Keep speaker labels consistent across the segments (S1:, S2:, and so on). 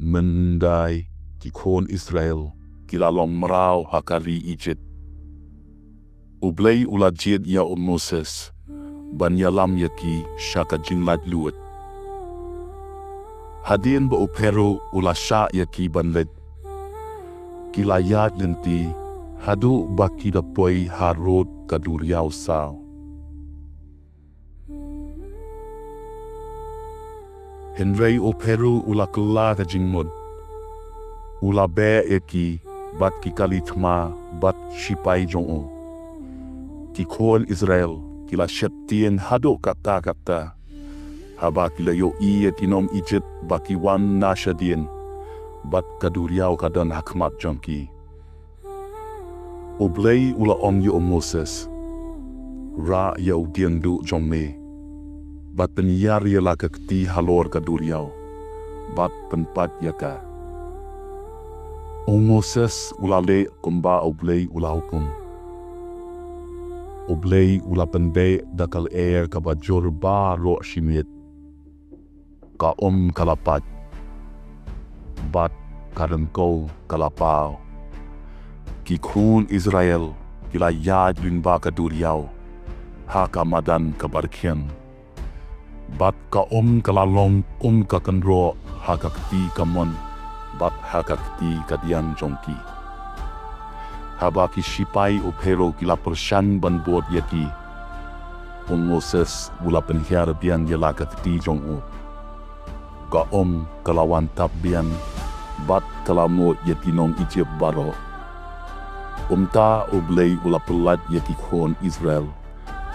S1: mendai ki kon Israel kilalong merau hakari Egypt. U Blei ula jid ya Moses ban ialam yaki syaka jinglat luat. Hadin ba upero ula sya yaki banlet. Kilayat lynti hadu baki dapoi harod ka Duriaw Basaw. Henrei upero ula kela ka jingmod. Ula be yaki bat ki kalitma bat shipai jong. Ki kon Israel kila syeptien hado kata haba kila yo tinom Egypt baki wan nasyadien bat kaduriaw kadan hakmat jongki. U Blei ula om yo Moses ra yo diendu jongme bat penyar yala kekti halor kaduriaw bat penpat yaka. U Moses ula le kumba U Blei ula hukum. U Blei ula pende dakal ka bajor baroh shimit ka kalapat bat karengko kalapaw ki kun Israel kila yad lyngba ka Duriaw haka madan kabarkian bat ka kalalong ka kanro haka kti kamon bat haka kti kadian jongki. Haba ki shipai upero kila persyan banbot yaki. Moses ula penhiar bian yala kati jong u. Ka kalawan tap bian bat kalamo yatinong Egypt baroh. Ta U Blei ula pelat yaki kon Israel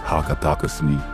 S1: hakatakas ni.